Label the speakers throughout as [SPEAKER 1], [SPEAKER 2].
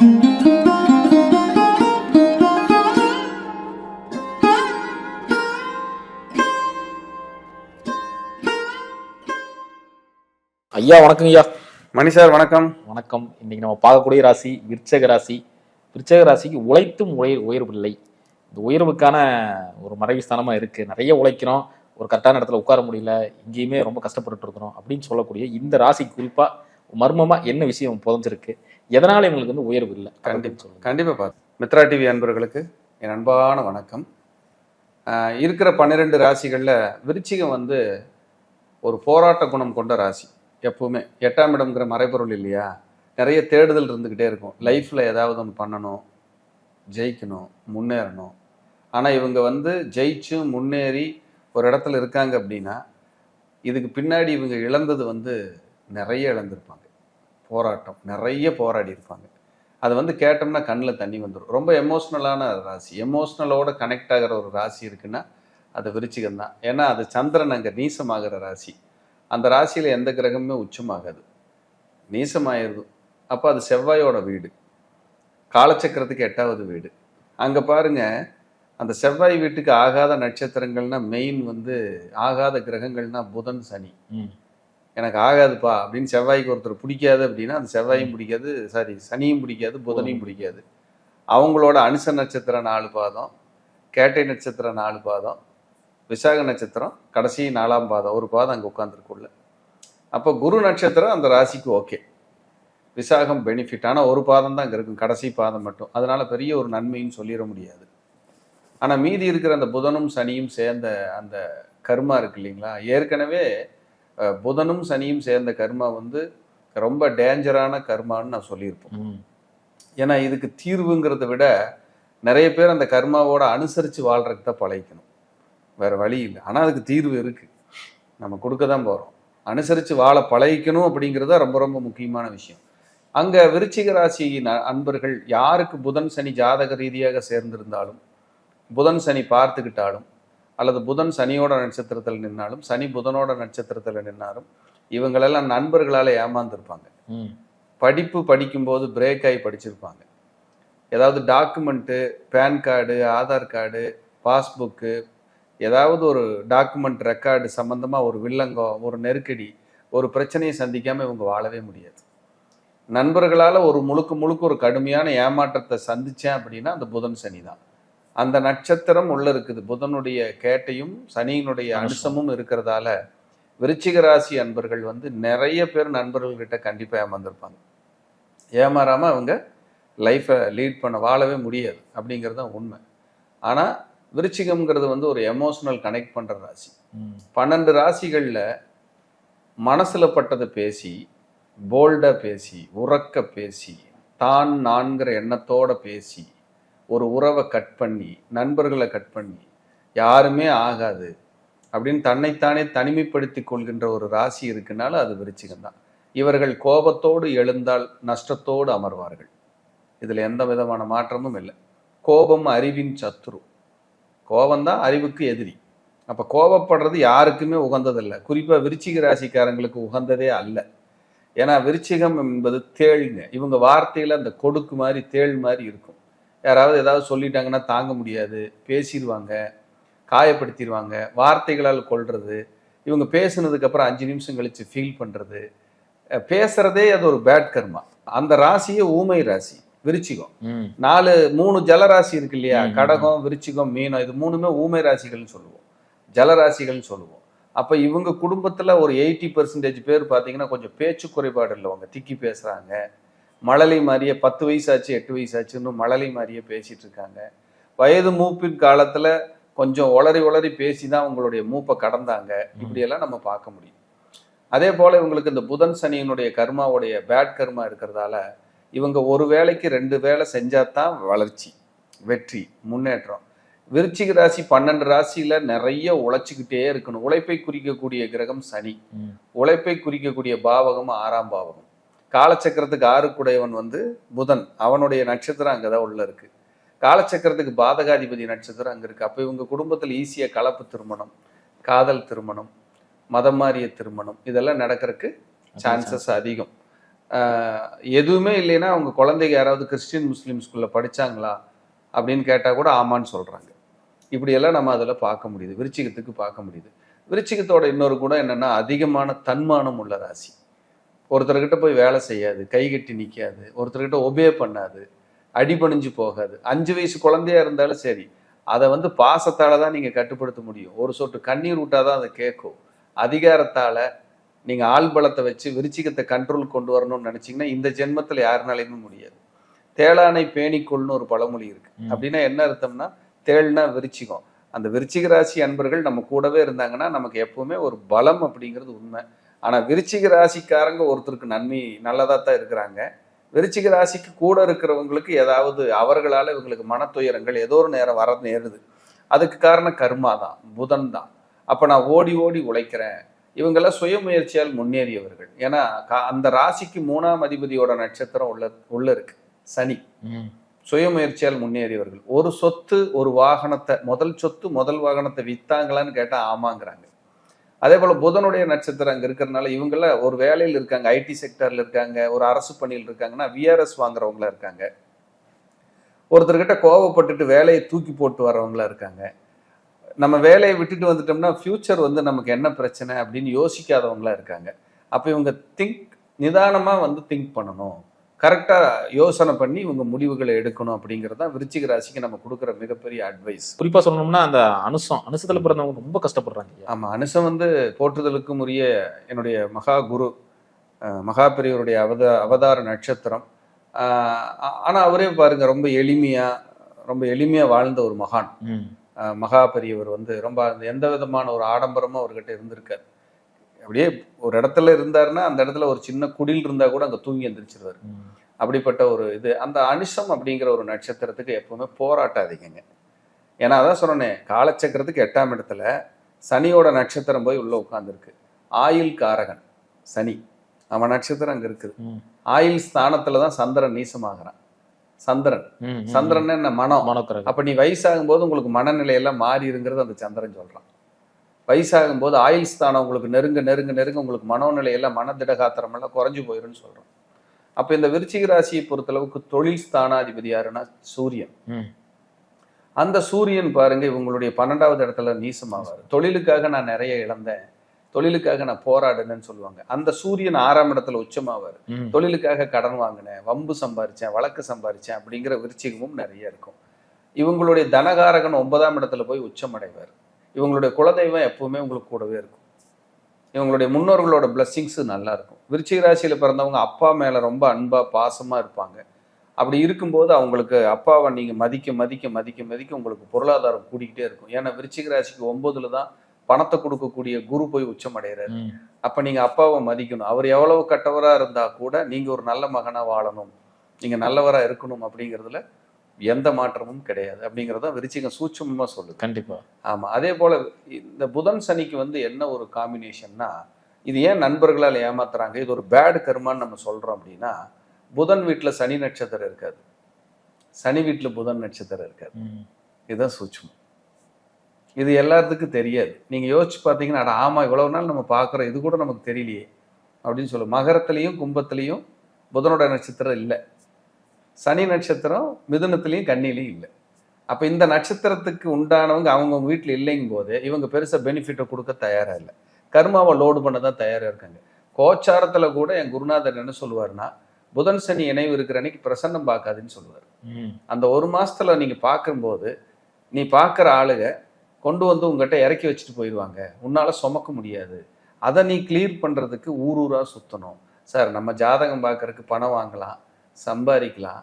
[SPEAKER 1] ஐயா வணக்கம் ஐயா.
[SPEAKER 2] மணி சார் வணக்கம்.
[SPEAKER 1] வணக்கம். இன்னைக்கு நம்ம பார்க்கக்கூடிய ராசி விருச்சக ராசி. விருச்சக ராசிக்கு உழைத்தும் உயர்வு இல்லை. இந்த உயர்வுக்கான ஒரு மறைவு ஸ்தானமா இருக்கு. நிறைய உழைக்கிறோம், ஒரு கரெக்டான இடத்துல உட்கார முடியல, இங்கேயுமே ரொம்ப கஷ்டப்பட்டு இருக்கிறோம் அப்படின்னு சொல்லக்கூடிய இந்த ராசிக்கு குறிப்பா மர்மமா என்ன விஷயம் புதஞ்சிருக்கு, எதனால இவங்களுக்கு வந்து உயர்வு இல்லை?
[SPEAKER 2] கண்டிப்பா பார்த்து மித்ரா டிவி அன்பர்களுக்கு என் அன்பான வணக்கம். இருக்கிற 12 ராசிகள்ல விருச்சிகம் வந்து ஒரு போராட்ட குணம் கொண்ட ராசி. எப்பவுமே 8ஆம் இடம்ங்கிற மறைபொருள் இல்லையா, நிறைய தேடுதல் இருந்துக்கிட்டே இருக்கும். லைஃப்பில் ஏதாவது ஒன்று பண்ணணும், ஜெயிக்கணும், முன்னேறணும். ஆனால் இவங்க வந்து ஜெயிச்சு முன்னேறி ஒரு இடத்துல இருக்காங்க அப்படின்னா இதுக்கு பின்னாடி இவங்க இழந்தது வந்து நிறைய இழந்திருப்பாங்க. போராட்டம் நிறைய போராடி இருப்பாங்க. அது வந்து கேட்டோம்னா கண்ணில் தண்ணி வந்துடும். ரொம்ப எமோஷ்னலான ராசி, எமோஷ்னலோட கனெக்ட் ஆகிற ஒரு ராசி இருக்குன்னா அது விருச்சிகம் தான். ஏன்னா அது சந்திரன் அங்கே நீசமாகிற ராசி. அந்த ராசியில் எந்த கிரகமுமே உச்சமாகாது, நீசமாயிருது. அப்போ அது செவ்வாயோட வீடு, காலச்சக்கரத்துக்கு 8வது வீடு. அங்கே பாருங்க, அந்த செவ்வாய் வீட்டுக்கு ஆகாத நட்சத்திரங்கள்னா மெயின் வந்து ஆகாத கிரகங்கள்னா புதன் சனி. எனக்கு ஆகாதுப்பா அப்படின்னு செவ்வாய்க்கு ஒருத்தர் பிடிக்காது அப்படின்னா அது செவ்வாயும் பிடிக்காது, சனியும் பிடிக்காது, புதனையும் பிடிக்காது. அவங்களோட அனுச நட்சத்திரம் 4 பாதம், கேட்டை நட்சத்திரம் 4 பாதம், விசாக நட்சத்திரம் கடைசி 4ஆம் பாதம், ஒரு பாதம் அங்கே உட்காந்துருக்குள்ள. அப்போ குரு நட்சத்திரம் அந்த ராசிக்கு ஓகே, விசாகம் பெனிஃபிட். ஆனால் ஒரு பாதம் தான் அங்கே இருக்கும், கடைசி பாதம் மட்டும். அதனால பெரிய ஒரு நன்மைன்னு சொல்லிட முடியாது. ஆனால் மீதி இருக்கிற அந்த புதனும் சனியும் சேர்ந்த அந்த கர்மா இருக்கு இல்லைங்களா, ஏற்கனவே புதனும் சனியும் சேர்ந்த கர்மா வந்து ரொம்ப டேஞ்சரான கர்மான்னு நான் சொல்லியிருப்போம். ஏன்னா இதுக்கு தீர்வுங்கிறத விட நிறைய பேர் அந்த கர்மாவோட அனுசரித்து வாழ்றதுக்கு தான் பழகிக்கணும், வேற வழி இல்லை. ஆனால் அதுக்கு தீர்வு இருக்கு, நம்ம கொடுக்க தான் போகிறோம். அனுசரித்து வாழ பழகிக்கணும் அப்படிங்கிறத ரொம்ப ரொம்ப முக்கியமான விஷயம். அங்கே விருச்சிக ராசி அன்பர்கள் யாருக்கு புதன் சனி ஜாதக ரீதியாக சேர்ந்திருந்தாலும், புதன் சனி பார்த்துக்கிட்டாலும், அல்லது புதன் சனியோட நட்சத்திரத்தில் நின்னாலும், சனி புதனோட நட்சத்திரத்தில் நின்னாலும், இவங்களெல்லாம் நண்பர்களால் ஏமாந்துருப்பாங்க. படிப்பு படிக்கும்போது பிரேக் ஆகி படிச்சிருப்பாங்க. ஏதாவது document, pan card, Aadhaar card, passbook, ஏதாவது ஒரு டாக்குமெண்ட் ரெக்கார்டு சம்மந்தமாக ஒரு வில்லங்கம், ஒரு நெருக்கடி, ஒரு பிரச்சனையை சந்திக்காமல் இவங்க வாழவே முடியாது. நண்பர்களால் ஒரு முழுக்க ஒரு கடுமையான ஏமாற்றத்தை சந்தித்தேன் அப்படின்னா அந்த புதன் சனி தான். அந்த நட்சத்திரம் உள்ள இருக்குது, புதனுடைய கேட்டையும் சனியினுடைய அனுசமும் இருக்கிறதால விருச்சிக ராசி அன்பர்கள் வந்து நிறைய பேர் நண்பர்கள்கிட்ட கண்டிப்பாக ஏமாந்துருப்பாங்க. ஏமாறாமல் அவங்க லைஃப்பை லீட் பண்ண வாழவே முடியாது அப்படிங்கிறது தான் உண்மை. ஆனால் விருச்சிகம்ங்கிறது வந்து ஒரு எமோஷனல் கனெக்ட் பண்ணுற ராசி. 12 ராசிகளில் மனசில் பட்டதை பேசி, போல்டாக பேசி, உறக்க பேசி, தான் நான்கிற எண்ணத்தோடு பேசி, ஒரு உறவை கட் பண்ணி, நண்பர்களை கட் பண்ணி, யாருமே ஆகாது அப்படின்னு தன்னைத்தானே தனிமைப்படுத்தி கொள்கின்ற ஒரு ராசி இருக்குனால அது விருச்சிகம் தான். இவர்கள் கோபத்தோடு எழுந்தால் நஷ்டத்தோடு அமர்வார்கள். இதில் எந்த விதமான மாற்றமும் இல்லை. கோபம் அறிவின் சத்துரு. கோபம்தான் அறிவுக்கு எதிரி. அப்போ கோபப்படுறது யாருக்குமே உகந்ததில்லை, குறிப்பாக விருச்சிக ராசிக்காரங்களுக்கு உகந்ததே அல்ல. ஏன்னா விருச்சிகம் என்பது தேள்ங்க. இவங்க வார்த்தையில் அந்த கொடுக்கு மாதிரி தேள் மாதிரி இருக்கும். யாராவது ஏதாவது சொல்லிட்டாங்கன்னா தாங்க முடியாது, பேசிடுவாங்க, காயப்படுத்திடுவாங்க, வார்த்தைகளால் கொள்வது. இவங்க பேசுனதுக்கப்புறம் 5 நிமிஷம் கழித்து ஃபீல் பண்ணுறது, பேசுகிறதே அது ஒரு பேட் கர்மா. அந்த ராசியே ஊமை ராசி விருச்சிகம். 3 ஜலராசி இருக்கு இல்லையா, கடகம், விருச்சிகம், மீனம், இது 3மே ஊமை ராசிகள்னு சொல்லுவோம், ஜலராசிகள்னு சொல்லுவோம். அப்போ இவங்க குடும்பத்தில் ஒரு 80% பேர் பார்த்தீங்கன்னா கொஞ்சம் பேச்சு குறைபாடு இல்லைவங்க, திக்கி பேசுகிறாங்க. மழலை மாதிரியே 10 வயசாச்சு 8 வயசாச்சுன்னு மழலை மாதிரியே பேசிட்டு இருக்காங்க. வயது மூப்பின் காலத்தில் கொஞ்சம் உளறி பேசி தான் உங்களுடைய மூப்பை கடந்தாங்க. இப்படியெல்லாம் நம்ம பார்க்க முடியும். அதே போல் இவங்களுக்கு இந்த புதன் சனியினுடைய கர்மாவுடைய பேட் கர்மா இருக்கிறதால இவங்க ஒரு வேளைக்கு 2 வேலை செஞ்சாதான் வளர்ச்சி, வெற்றி, முன்னேற்றம். விருச்சிக ராசி 12 ராசியில நிறைய உழைச்சிக்கிட்டே இருக்கணும். உழைப்பை குறிக்கக்கூடிய கிரகம் சனி, உழைப்பை குறிக்கக்கூடிய பாவகம் 6ஆம் பாவகம். காலச்சக்கரத்துக்கு 6குடையவன் வந்து புதன், அவனுடைய நட்சத்திரம் அங்கதான் உள்ள இருக்கு. காலச்சக்கரத்துக்கு பாதகாதிபதி நட்சத்திரம் அங்க இருக்கு. அப்ப இவங்க குடும்பத்தில் ஈஸியா கலப்பு திருமணம், காதல் திருமணம், மதம் மாறிய திருமணம் இதெல்லாம் நடக்கிறதுக்கு சான்சஸ் அதிகம். எதுவுமே இல்லைன்னா அவங்க குழந்தைங்க யாராவது கிறிஸ்டின் முஸ்லீம் ஸ்கூலில் படித்தாங்களா அப்படின்னு கேட்டால் கூட ஆமான்னு சொல்கிறாங்க. இப்படியெல்லாம் நம்ம அதில் பார்க்க முடியுது, விருச்சிகத்துக்கு பார்க்க முடியுது. விருச்சிகத்தோட இன்னொரு குணம் என்னென்னா அதிகமான தன்மானம் உள்ள ராசி. ஒருத்தர்கிட்ட போய் வேலை செய்யாது, கை கட்டி நிற்காது, ஒருத்தர்கிட்ட ஒபே பண்ணாது, அடிபணிஞ்சு போகாது. 5 வயசு குழந்தையா இருந்தாலும் சரி, அதை வந்து பாசத்தால் தான் நீங்கள் கட்டுப்படுத்த முடியும். ஒரு சொட்டு கண்ணீர் விட்டால் தான் அதை கேட்கும். அதிகாரத்தால் நீங்கள் ஆள் பலத்தை வச்சு விருச்சிகத்தை கண்ட்ரோல் கொண்டு வரணும்னு நினச்சிங்கன்னா இந்த ஜென்மத்தில் யாருனாலையுமே முடியாது. தேளானை பேணிக்கொள்னு ஒரு பழமொழி இருக்கு. அப்படின்னா என்ன அர்த்தம்னா, தேள்னா விருச்சிகம். அந்த விருச்சிக ராசி அன்பர்கள் நம்ம கூடவே இருந்தாங்கன்னா நமக்கு எப்பவுமே ஒரு பலம் அப்படிங்கிறது உண்மை. ஆனால் விருச்சிக ராசிக்காரங்க ஒருத்தருக்கு நன்மை நல்லதாக தான் இருக்கிறாங்க. விருச்சிக ராசிக்கு கூட இருக்கிறவங்களுக்கு ஏதாவது அவர்களால் இவங்களுக்கு மனத்துயரங்கள் ஏதோ ஒரு நேரம் வர நேருது. அதுக்கு காரணம் கர்மா தான், புதன் தான். அப்போ நான் ஓடி ஓடி உழைக்கிறேன். இவங்கெல்லாம் சுயமுயற்சியால் முன்னேறியவர்கள். ஏன்னா அந்த ராசிக்கு 3ஆம் அதிபதியோட நட்சத்திரம் உள்ள இருக்கு சனி. சுயமுயற்சியால் முன்னேறியவர்கள். ஒரு சொத்து ஒரு வாகனத்தை, முதல் சொத்து முதல் வாகனத்தை வித்தாங்களான்னு கேட்டால் ஆமாங்கிறாங்க. அதே போல் புதனுடைய நட்சத்திரம் அங்கே இருக்கிறதுனால இவங்கெல்லாம் ஒரு வேலையில் இருக்காங்க, ஐடி செக்டரில் இருக்காங்க, ஒரு அரசு பணியில் இருக்காங்கன்னா விஆர்எஸ் வாங்குறவங்களா இருக்காங்க, ஒருத்தர்கிட்ட கோவப்பட்டுட்டு வேலையை தூக்கி போட்டு வர்றவங்களா இருக்காங்க. நம்ம வேலையை விட்டுட்டு வந்துட்டோம்னா ஃபியூச்சர் வந்து நமக்கு என்ன பிரச்சனை அப்படின்னு யோசிக்காதவங்களா இருக்காங்க. அப்போ இவங்க நிதானமாக வந்து திங்க் பண்ணணும், கரெக்டாக யோசனை பண்ணி இவங்க முடிவுகளை எடுக்கணும் அப்படிங்கிறது தான் விருச்சிக ராசிக்கு நம்ம கொடுக்குற மிகப்பெரிய அட்வைஸ்.
[SPEAKER 1] குறிப்பாக சொல்லணும்னா அந்த அனுசத்தில் பிறந்தவங்க ரொம்ப கஷ்டப்படுறாங்க.
[SPEAKER 2] ஆமாம், அனுசம் வந்து போற்றுதலுக்கும் உரிய என்னுடைய மகா குரு, மகா பெரியவருடைய அவதார நட்சத்திரம். ஆனால் அவரே பாருங்க ரொம்ப எளிமையாக வாழ்ந்த ஒரு மகான். மகா பெரியவர் வந்து ரொம்ப எந்த விதமான ஒரு ஆடம்பரமும் அவர்கிட்ட இருந்திருக்காரு. அப்படியே ஒரு இடத்துல இருந்தாருன்னா அந்த இடத்துல ஒரு சின்ன குடில் இருந்தா கூட அங்கே தூங்கி எந்திரிச்சிருவாரு. அப்படிப்பட்ட ஒரு இது. அந்த அனுஷம் அப்படிங்கிற ஒரு நட்சத்திரத்துக்கு எப்பவுமே போராட்டாதீங்க. ஏன்னா அதான் சொன்னேன், காலச்சக்கரத்துக்கு 8ஆம் இடத்துல சனியோட நட்சத்திரம் போய் உள்ள உட்கார்ந்துருக்கு. ஆயுள் காரகன் சனி, அவன் நட்சத்திரம் அங்க இருக்குது. ஆயுள் ஸ்தானத்துல தான் சந்திரன் நீசமாகறான். சந்திரன் என்ன மனம். அப்ப நீ வயசாகும் போது உங்களுக்கு மனநிலையெல்லாம் மாறி இருங்கிறது அந்த சந்திரன் சொல்றான். வயசாகும் போது ஆயுள் ஸ்தானம் உங்களுக்கு நெருங்க உங்களுக்கு மனோநிலையெல்லாம் மனதிடகாத்திரம் எல்லாம் குறைஞ்சு போயிருன்னு சொல்றோம். அப்ப இந்த விருச்சிக ராசியை பொறுத்தளவுக்கு தொழில் ஸ்தானாதிபதி யாருன்னா சூரியன். அந்த சூரியன் பாருங்க இவங்களுடைய 12வது இடத்துல நீசமாவார். தொழிலுக்காக நான் நிறைய இழந்தேன், தொழிலுக்காக நான் போராடினேன்னு சொல்லுவாங்க. அந்த சூரியன் 6ஆம் இடத்துல உச்சமாவார். தொழிலுக்காக கடன் வாங்கினேன், வம்பு சம்பாரிச்சேன், வழக்கு சம்பாரிச்சேன் அப்படிங்கிற விருச்சிகமும் நிறைய இருக்கும். இவங்களுடைய தனகாரகன் 9ஆம் இடத்துல போய் உச்சமடைவார். இவங்களுடைய குலதெய்வம் எப்பவுமே உங்களுக்கு கூடவே இருக்கும். இவங்களுடைய முன்னோர்களோட பிளஸ்ஸிங்ஸு நல்லா இருக்கும். விருச்சிக ராசியில் பிறந்தவங்க அப்பா மேலே ரொம்ப அன்பாக பாசமாக இருப்பாங்க. அப்படி இருக்கும்போது அவங்களுக்கு அப்பாவை நீங்கள் மதிக்க உங்களுக்கு பொருளாதாரம் கூடிக்கிட்டே இருக்கும். ஏன்னா விருச்சிக ராசிக்கு 9ல் தான் பணத்தை கொடுக்கக்கூடிய குரு போய் உச்சமடைகிறாரு. அப்போ நீங்கள் அப்பாவை மதிக்கணும். அவர் எவ்வளவு கட்டவராக இருந்தால் கூட நீங்கள் ஒரு நல்ல மகனாக வாழணும், நீங்கள் நல்லவராக இருக்கணும் அப்படிங்கிறதுல எந்த மாற்றமும் கிடையாது அப்படிங்கிறத விருச்சிகம் சூட்சமா சொல்லுது.
[SPEAKER 1] கண்டிப்பா.
[SPEAKER 2] ஆமா, அதே போல இந்த புதன் சனிக்கு வந்து என்ன ஒரு காம்பினேஷன்னா, இது ஏன் நண்பர்களால் ஏமாத்துறாங்க, இது ஒரு பேட் கர்மான்னு நம்ம சொல்றோம் அப்படின்னா, புதன் வீட்டுல சனி நட்சத்திரம் இருக்காது, சனி வீட்டுல புதன் நட்சத்திரம் இருக்காது. இதுதான் சூட்சமம். இது எல்லாத்துக்கும் தெரியாது. நீங்க யோசிச்சு பார்த்தீங்கன்னா, ஆமா இவ்வளவு நாள் நம்ம பார்க்குறோம், இது கூட நமக்கு தெரியலையே அப்படின்னு சொல்லுவோம். மகரத்திலையும் கும்பத்திலையும் புதனோட நட்சத்திரம் இல்லை, சனி நட்சத்திரம் மிதுனத்திலையும் கன்னிலையும் இல்லை. அப்போ இந்த நட்சத்திரத்துக்கு உண்டானவங்க அவங்கவுங்க வீட்டில் இல்லைங்கும் போது இவங்க பெருசாக பெனிஃபிட்டை கொடுக்க தயாராக இல்லை, கர்மாவை லோடு பண்ண தான் தயாராக இருக்காங்க. கோச்சாரத்தில் கூட என் குருநாதர் என்ன சொல்லுவார்னா, புதன் சனி இணைவு இருக்கிற அன்னைக்கு பிரசன்னம் பார்க்காதுன்னு சொல்லுவார். அந்த ஒரு மாசத்துல நீங்கள் பார்க்கும்போது நீ பார்க்குற ஆளுக கொண்டு வந்து உங்ககிட்ட இறக்கி வச்சுட்டு போயிடுவாங்க, உன்னால் சுமக்க முடியாது. அதை நீ கிளியர் பண்ணுறதுக்கு ஊராக சுற்றணும். சார் நம்ம ஜாதகம் பார்க்கறதுக்கு பணம் வாங்கலாம், சம்பாதிக்கலாம்,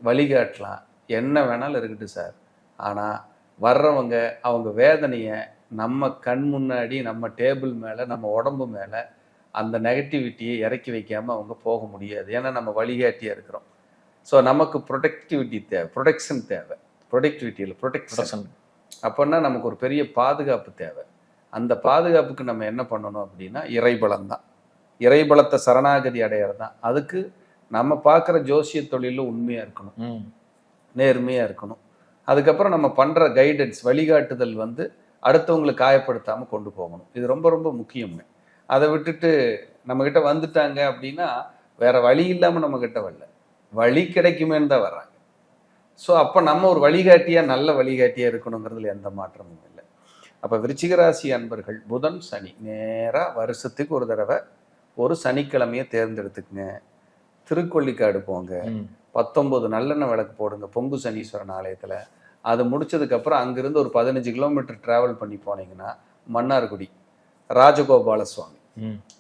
[SPEAKER 2] வழிகாட்டலாம், என்ன வேணாலும் இருக்கட்டும் சார். ஆனால் வர்றவங்க அவங்க வேதனையை நம்ம கண் முன்னாடி நம்ம டேபிள் மேலே நம்ம உடம்பு மேலே அந்த நெகட்டிவிட்டியை இறக்கி வைக்காமல் அவங்க போக முடியாது. ஏன்னா நம்ம வழிகாட்டியாக இருக்கிறோம். ஸோ நமக்கு ப்ரொடெக்டிவிட்டி தேவை, ப்ரொடெக்ஷன் தேவை. ப்ரொடெக்டிவிட்டியில் ப்ரொடெக்ஷன் அப்படின்னா நமக்கு ஒரு பெரிய பாதுகாப்பு தேவை. அந்த பாதுகாப்புக்கு நம்ம என்ன பண்ணணும் அப்படின்னா இறைபலம் தான். இறைபலத்தை சரணாகதி அடையிறது தான். அதுக்கு நம்ம பார்க்குற ஜோசிய தொழிலில் உண்மையாக இருக்கணும், நேர்மையாக இருக்கணும். அதுக்கப்புறம் நம்ம பண்ணுற கைடன்ஸ் வழிகாட்டுதல் வந்து அடுத்தவங்களை காயப்படுத்தாமல் கொண்டு போகணும். இது ரொம்ப ரொம்ப முக்கியங்க. அதை விட்டுட்டு நம்மக்கிட்ட வந்துட்டாங்க அப்படின்னா வேற வழி இல்லாமல் நம்ம கிட்ட வரல, வழி கிடைக்குமேன்னு தான் வர்றாங்க. ஸோ அப்போ நம்ம ஒரு வழிகாட்டியாக, நல்ல வழிகாட்டியாக இருக்கணுங்கிறதுல எந்த மாற்றமும் இல்லை. அப்போ விருச்சிக ராசி அன்பர்கள் புதன் சனி நேராக வருஷத்துக்கு ஒரு தடவை ஒரு சனிக்கிழமையை தேர்ந்தெடுத்துக்குங்க. திருக்கொள்ளிக்காடு போங்க, 19 நல்லெண்ணெய் விளக்கு போடுங்க பொங்கு சனீஸ்வரன் ஆலயத்தில். அது முடிச்சதுக்கப்புறம் அங்கிருந்து ஒரு 15 கிலோமீட்டர் டிராவல் பண்ணி போனீங்கன்னா மன்னார்குடி ராஜகோபால சுவாமி,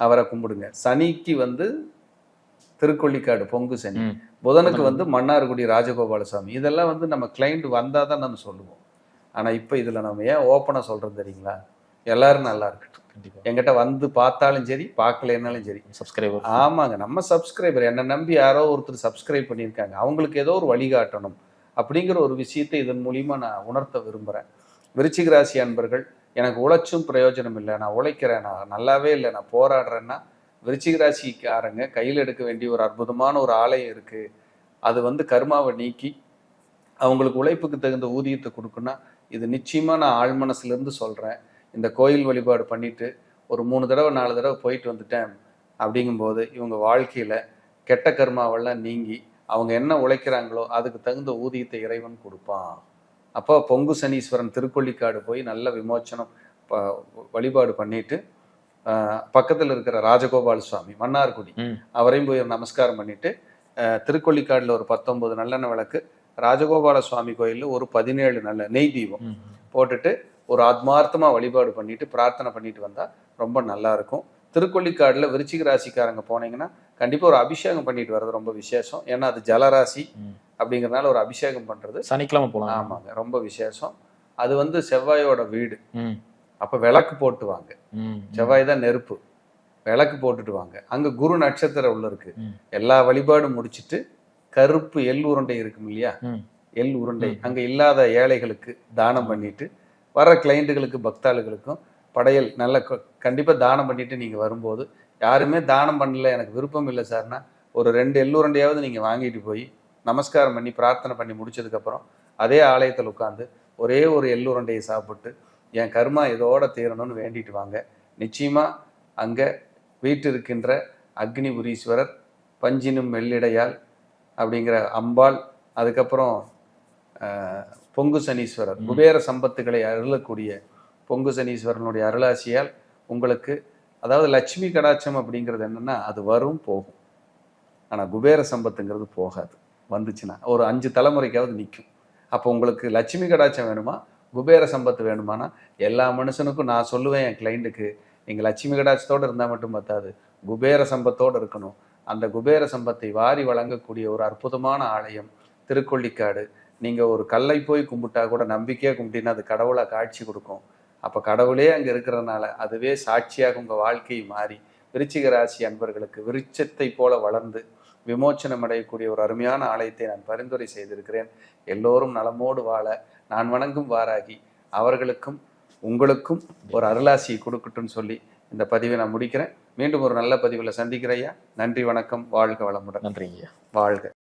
[SPEAKER 2] அவரை கும்பிடுங்க. சனிக்கு வந்து திருக்கொள்ளிக்காடு பொங்கு சனி, புதனுக்கு வந்து மன்னார்குடி ராஜகோபால சுவாமி. இதெல்லாம் வந்து நம்ம கிளைண்ட் வந்தால் தான் நம்ம சொல்லுவோம். ஆனால் இப்போ இதில் நம்ம ஏன் ஓப்பனாக சொல்கிறோம் தெரியுங்களா? எல்லாரும் நல்லா இருக்கட்டும், என்கிட்ட வந்து பார்த்தாலும் சரி பார்க்கலனாலும் சரி
[SPEAKER 1] சப்ஸ்கிரைபர்.
[SPEAKER 2] ஆமாங்க, நம்ம சப்ஸ்கிரைபர், என்னை நம்பி யாரோ ஒருத்தர் சப்ஸ்கிரைப் பண்ணியிருக்காங்க, அவங்களுக்கு ஏதோ ஒரு வழிகாட்டணும் அப்படிங்கிற ஒரு விஷயத்தை இதன் மூலிமா நான் உணர்த்த விரும்புகிறேன். விருச்சிக ராசி அன்பர்கள், எனக்கு உழைச்சும் பிரயோஜனம் இல்லை, நான் உழைக்கிறேன், நான் நல்லாவே இல்லை, நான் போராடுறேன்னா விருச்சிக ராசிக்காரங்க கையில் எடுக்க வேண்டிய ஒரு அற்புதமான ஒரு ஆலயம் இருக்குது. அது வந்து கர்மாவை நீக்கி அவங்களுக்கு உழைப்புக்கு தகுந்த ஊதியத்தை கொடுக்குன்னா இது நிச்சயமாக நான் ஆழ் மனசுலேருந்து சொல்கிறேன். இந்த கோயில் வழிபாடு பண்ணிவிட்டு ஒரு 3 தடவை 4 தடவை போயிட்டு வந்துட்டேன் அப்படிங்கும்போது இவங்க வாழ்க்கையில் கெட்ட கர்மாவெல்லாம் நீங்கி அவங்க என்ன உழைக்கிறாங்களோ அதுக்கு தகுந்த ஊதியத்தை இறைவன் கொடுப்பான். அப்போ பொங்கு சனீஸ்வரன் திருக்கொள்ளிக்காடு போய் நல்ல விமோச்சனம் வழிபாடு பண்ணிட்டு பக்கத்தில் இருக்கிற ராஜகோபால சுவாமி மன்னார்குடி அவரையும் போய் நமஸ்காரம் பண்ணிட்டு திருக்கொள்ளிக்காடில் ஒரு 19 நல்லெண்ணெய் விளக்கு, ராஜகோபால சுவாமி கோயிலில் ஒரு 17 நல்ல நெய் தீபம் போட்டுட்டு ஒரு ஆத்மார்த்தமாக வழிபாடு பண்ணிட்டு பிரார்த்தனை பண்ணிட்டு வந்தால் ரொம்ப நல்லா இருக்கும். திருக்கொள்ளிக்காடில் விருச்சிக ராசிக்காரங்க போனீங்கன்னா கண்டிப்பாக ஒரு அபிஷேகம் பண்ணிட்டு வர்றது ரொம்ப விசேஷம். ஏன்னா அது ஜலராசி அப்படிங்கிறதுனால ஒரு அபிஷேகம் பண்ணுறது
[SPEAKER 1] சனிக்கிழமை போகலாம்.
[SPEAKER 2] ஆமாங்க, ரொம்ப விசேஷம். அது வந்து செவ்வாயோட வீடு, அப்போ விளக்கு போட்டு வாங்க. செவ்வாய் தான் நெருப்பு, விளக்கு போட்டுட்டு வாங்க. அங்கே குரு நட்சத்திரம் உள்ள இருக்கு. எல்லா வழிபாடும் முடிச்சுட்டு கருப்பு எள் உருண்டை இருக்கும் இல்லையா, எள் உருண்டை அங்கே இல்லாத ஏழைகளுக்கு தானம் பண்ணிட்டு வர கிளைண்ட்டுகளுக்கு பக்தாளுகளுக்கும் படையல் நல்ல கண்டிப்பாக தானம் பண்ணிட்டு நீங்கள் வரும்போது, யாருமே தானம் பண்ணல எனக்கு விருப்பம் இல்லை சார்னா ஒரு 2 எள்ளுருண்டையாவது நீங்கள் வாங்கிட்டு போய் நமஸ்காரம் பண்ணி பிரார்த்தனை பண்ணி முடிச்சதுக்கப்புறம் அதே ஆலயத்தில் உட்காந்து ஒரே ஒரு எள்ளுருண்டையை சாப்பிட்டு என் கர்மா இதோட தீரணும்னு வேண்டிட்டு வாங்க. நிச்சயமாக அங்கே வீட்டு இருக்கின்ற அக்னிபுரீஸ்வரர், பஞ்சினும் வெள்ளிடையால் அப்படிங்கிற அம்பாள், அதுக்கப்புறம் பொங்கு சனீஸ்வரர், குபேர சம்பத்துகளை அருளக்கூடிய பொங்கு சனீஸ்வரனுடைய அருளாசியால் உங்களுக்கு, அதாவது லட்சுமி கடாட்சம் அப்படிங்கிறது என்னன்னா அது வரும் போகும், ஆனால் குபேர சம்பத்துங்கிறது போகாது. வந்துச்சுன்னா ஒரு 5 தலைமுறைக்காவது நிற்கும். அப்போ உங்களுக்கு லட்சுமி கடாட்சம் வேணுமா குபேர சம்பத்து வேணுமானா எல்லா மனுஷனுக்கும் நான் சொல்லுவேன் என் கிளைண்ட்டுக்கு, நீங்கள் லட்சுமி கடாட்சத்தோடு இருந்தால் மட்டும் பத்தாது, குபேர சம்பத்தோடு இருக்கணும். அந்த குபேர சம்பத்தை வாரி வழங்கக்கூடிய ஒரு அற்புதமான ஆலயம் திருக்கொள்ளிக்காடு. நீங்கள் ஒரு கல்லை போய் கும்பிட்டா கூட நம்பிக்கையாக கும்பிட்டீங்கன்னா அது கடவுளாக காட்சி கொடுக்கும். அப்போ கடவுளே அங்கே இருக்கிறதுனால அதுவே சாட்சியாக உங்கள் வாழ்க்கை மாறி விருச்சிக ராசி அன்பர்களுக்கு விருட்சத்தை போல வளர்ந்து விமோச்சனம் அடையக்கூடிய ஒரு அருமையான ஆலயத்தை நான் பரிந்துரை செய்திருக்கிறேன். எல்லோரும் நலமோடு வாழ நான் வணங்கும் வாராகி அவர்களுக்கும் உங்களுக்கும் ஒரு அருளாசியை கொடுக்கட்டும்னு சொல்லி இந்த பதிவை நான் முடிக்கிறேன். மீண்டும் ஒரு நல்ல பதிவில் சந்திக்கிறையா. நன்றி, வணக்கம், வாழ்க வளமுடன்.
[SPEAKER 1] நன்றிங்க,
[SPEAKER 2] வாழ்க.